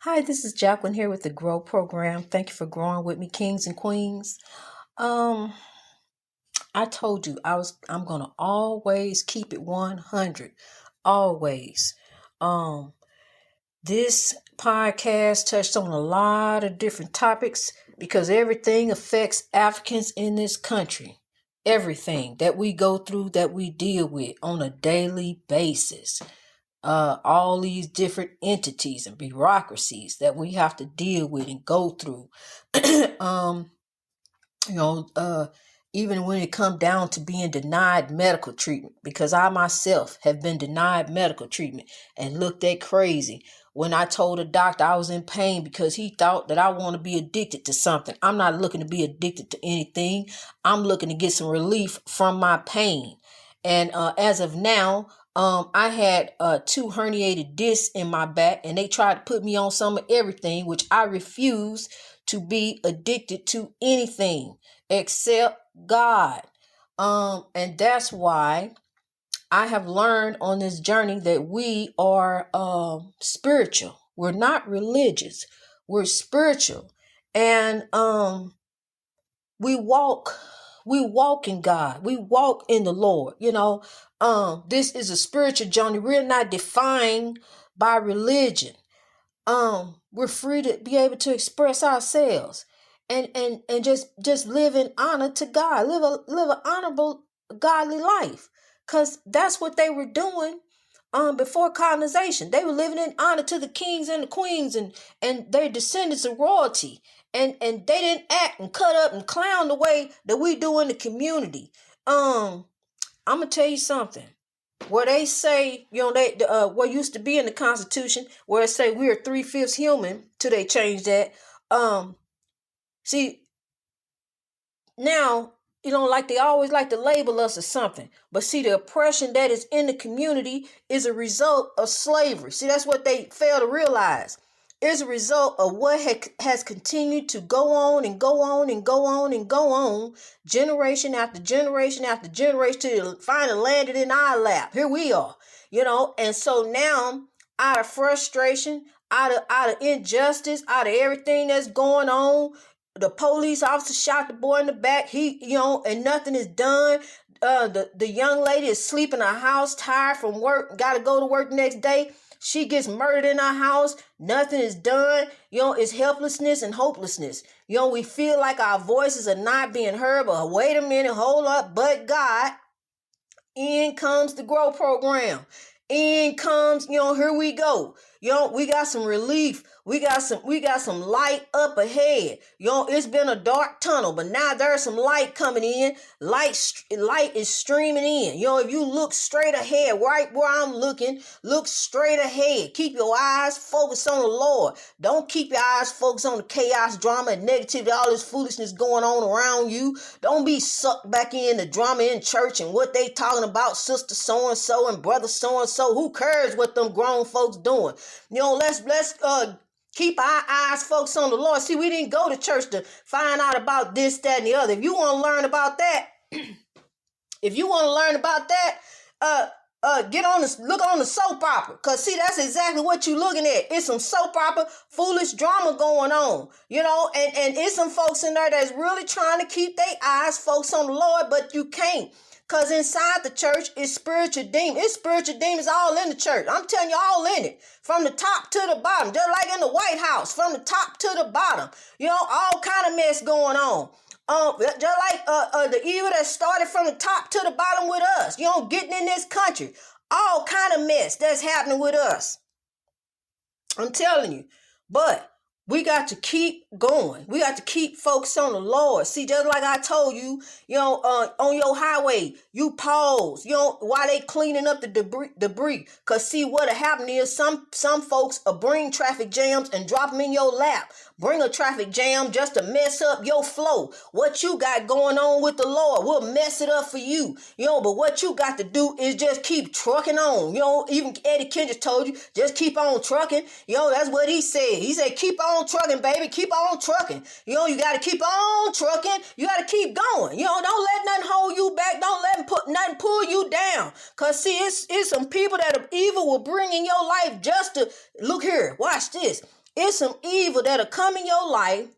Hi, this is Jacqueline here with the Grow Program. Thank you for growing with me, kings and queens. Um, I told you I'm gonna always keep it 100. Always. Um, this podcast touched on a lot of different topics because everything affects Africans in this country. Everything that we go through, that we deal with on a daily basis. All these different entities and bureaucracies that we have to deal with and go through. um, you know, uh, Even when it come down to being denied medical treatment, because I myself have been denied medical treatment and looked at crazy when I told a doctor I was in pain because he thought that I want to be addicted to something. I'm not looking to be addicted to anything. I'm looking to get some relief from my pain. And as of now, I had two herniated discs in my back, and they tried to put me on some of everything, which I refuse to be addicted to anything except God. And that's why I have learned on this journey that we are spiritual. We're not religious. We're spiritual. And we walk we walk in God. We walk in the Lord. This is a spiritual journey. We're not defined by religion. We're free to be able to express ourselves and just live in honor to God. Live an honorable, godly life. Cause that's what they were doing before colonization. They were living in honor to the kings and the queens and their descendants of royalty. And they didn't act and cut up and clown the way that we do in the community. I'm gonna tell you something. Where they say, what used to be in the Constitution, where it say we are 3/5 human, till they change that. See, now, like they always like to label us as something. But see, the oppression that is in the community is a result of slavery. See, that's what they fail to realize. It's a result of what has continued to go on and go on and go on and go on, generation after generation after generation, till it finally landed in our lap. Here we are, and so now, out of frustration, out of injustice, out of everything that's going on, the police officer shot the boy in the back. And nothing is done. The young lady is sleeping in her house, tired from work, got to go to work next day. She gets murdered in her house. Nothing is done. It's helplessness and hopelessness. We feel like our voices are not being heard. But wait a minute, hold up. But God, in comes the Grow Program. In comes, here we go. We got some relief. We got some light up ahead. It's been a dark tunnel, but now there's some light coming in. Light is streaming in. If you look straight ahead, right where I'm looking, look straight ahead. Keep your eyes focused on the Lord. Don't keep your eyes focused on the chaos, drama, and negativity, all this foolishness going on around you. Don't be sucked back in the drama in church and what they talking about, sister so-and-so and brother so-and-so. Who cares what them grown folks doing? Let's keep our eyes focused on the Lord. See, we didn't go to church to find out about this, that, and the other. If you want to learn about that, look on the soap opera. Cause see, that's exactly what you're looking at. It's some soap opera, foolish drama going on. And it's some folks in there that's really trying to keep their eyes focused on the Lord, but you can't. Because inside the church is spiritual demons. It's spiritual demons all in the church. I'm telling you, all in it. From the top to the bottom. Just like in the White House. From the top to the bottom. All kind of mess going on. Just like the evil that started from the top to the bottom with us. Getting in this country. All kind of mess that's happening with us. I'm telling you. But we got to keep going. We got to keep focused on the Lord. See, just like I told you, on your highway, you pause, while they cleaning up the debris. Because see, what'll happen is some folks will bring traffic jams and drop them in your lap. Bring a traffic jam just to mess up your flow. What you got going on with the Lord will mess it up for you. But what you got to do is just keep trucking on. Even Eddie Kendrick told you, just keep on trucking. That's what he said. He said, keep on trucking, baby. Keep on trucking. You got to keep on trucking. You got to keep going. Don't let nothing hold you back. Don't let nothing pull you down. Because see, it's some people that are evil will bring in your life just to, look here, watch this. It's some evil that'll come in your life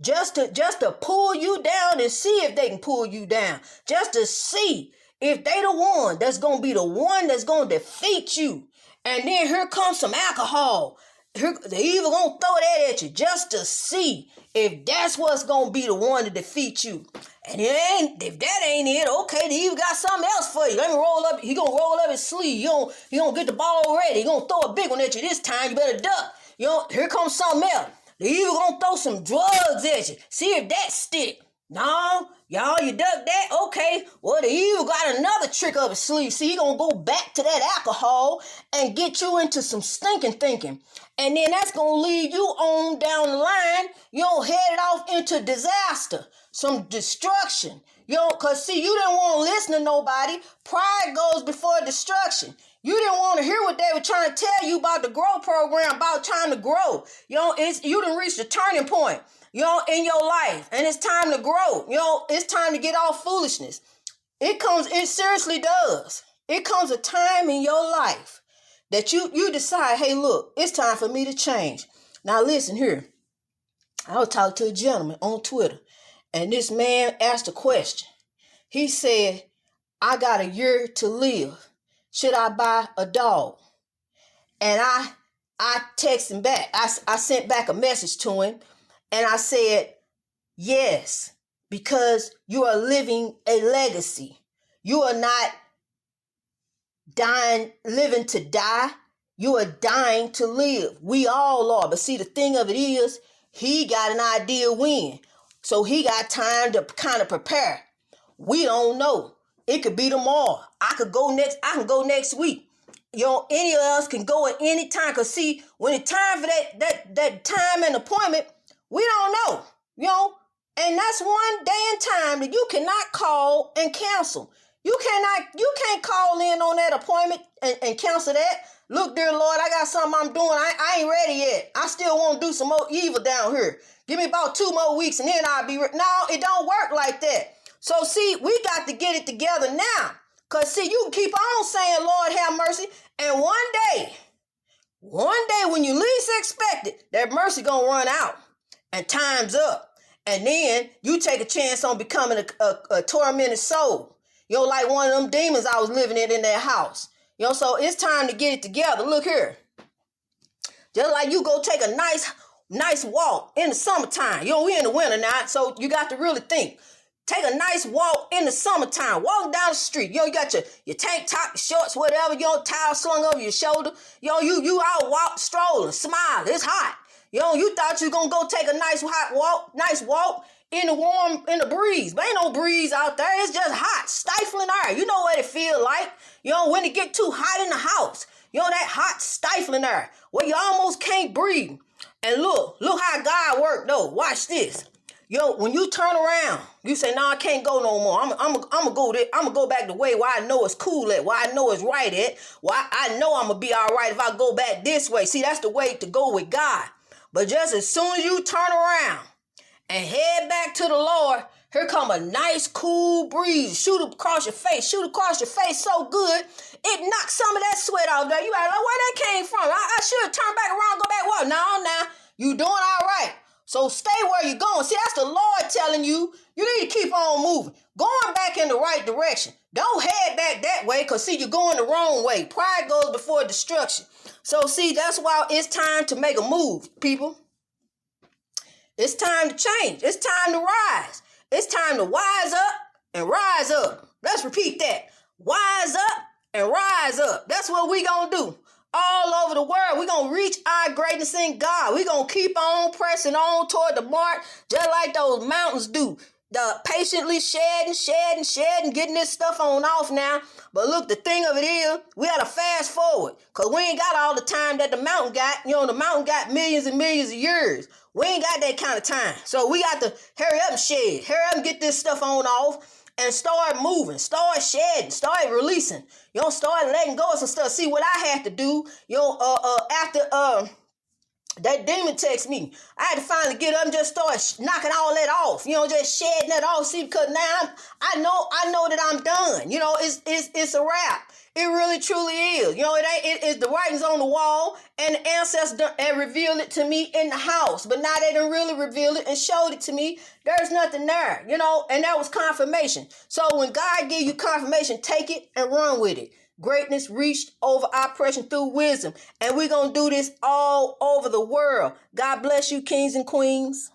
just to pull you down and see if they can pull you down. Just to see if they the one that's going to be the one that's going to defeat you. And then here comes some alcohol. The evil going to throw that at you just to see if that's what's going to be the one to defeat you. And if that ain't it, okay, the evil got something else for you. Let me roll up. He gonna roll up his sleeve. He gonna get the ball ready. He gonna throw a big one at you this time. You better duck. Here comes something else. The evil gonna throw some drugs at you. See if that stick. No, y'all, you duck that? Okay. Well, the evil got another trick up his sleeve. See, he gonna go back to that alcohol and get you into some stinking thinking. And then that's gonna lead you on down the line, headed off into disaster, some destruction. Cause see, you didn't want to listen to nobody. Pride goes before destruction. You didn't want to hear what they were trying to tell you about the grow program, about trying to grow. You done reached a turning point, in your life. And it's time to grow. It's time to get off foolishness. It seriously does. It comes a time in your life that you decide, hey, look, it's time for me to change. Now listen here. I was talking to a gentleman on Twitter, and this man asked a question. He said, I got a year to live. Should I buy a dog? And I texted him back. I sent back a message to him, and I said, yes, because you are living a legacy. You are not living to die. You are dying to live. We all are. But see, the thing of it is, he got an idea when. So he got time to kind of prepare. We don't know. It could be tomorrow. I can go next week. Any of us can go at any time. Because see, when it's time for that time and appointment, we don't know. And that's one day and time that you cannot call and cancel. You can't call in on that appointment and cancel that. Look, dear Lord, I got something I'm doing. I ain't ready yet. I still want to do some more evil down here. Give me about 2 more weeks and then I'll be ready. No, it don't work like that. So see, we got to get it together now. Because see, you can keep on saying, Lord, have mercy. And one day when you least expect it, that mercy going to run out and time's up. And then you take a chance on becoming a tormented soul. Like one of them demons I was living in that house. So it's time to get it together. Look here. Just like you go take a nice walk in the summertime. We in the winter now, so you got to really think. Take a nice walk in the summertime. Walking down the street. You got your tank top, your shorts, whatever, towel slung over your shoulder. You out strolling, smile. It's hot. You thought you was going to go take a nice walk in the breeze. But ain't no breeze out there. It's just hot, stifling air. You know what it feel like. When it get too hot in the house. That hot, stifling air where you almost can't breathe. And look how God worked though. Watch this. When you turn around, you say, no, I can't go no more. I'm gonna go back the way where I know it's cool at, where I know it's right at, where I know I'm gonna be all right if I go back this way. See, that's the way to go with God. But just as soon as you turn around and head back to the Lord, here come a nice cool breeze. Shoot across your face so good, it knocks some of that sweat off there. You like, oh, where that came from? I should have turned back around, go back. Well, no, you doing all right. So stay where you're going. See, that's the Lord telling you, you need to keep on moving. Going back in the right direction. Don't head back that way because, see, you're going the wrong way. Pride goes before destruction. So, see, that's why it's time to make a move, people. It's time to change. It's time to rise. It's time to wise up and rise up. Let's repeat that. Wise up and rise up. That's what we going to do. All over the world, we're going to reach our greatness in God. We're going to keep on pressing on toward the mark, just like those mountains do. Patiently shedding, getting this stuff on off now. But look, the thing of it is, we got to fast forward, because we ain't got all the time that the mountain got. The mountain got millions and millions of years. We ain't got that kind of time. So we got to hurry up and shed. Hurry up and get this stuff on off. And start moving, start shedding, start releasing. Start letting go of some stuff. See what I had to do, after That demon text me. I had to finally get up and just start knocking all that off. Just shedding that off. See, because now I know that I'm done. It's a wrap. It really truly is. It's the writings on the wall, and the ancestors and revealed it to me in the house. But now they done really revealed it and showed it to me. There's nothing there. And that was confirmation. So when God give you confirmation, take it and run with it. Greatness reached over oppression through wisdom. And we're going to do this all over the world. God bless you, kings and queens.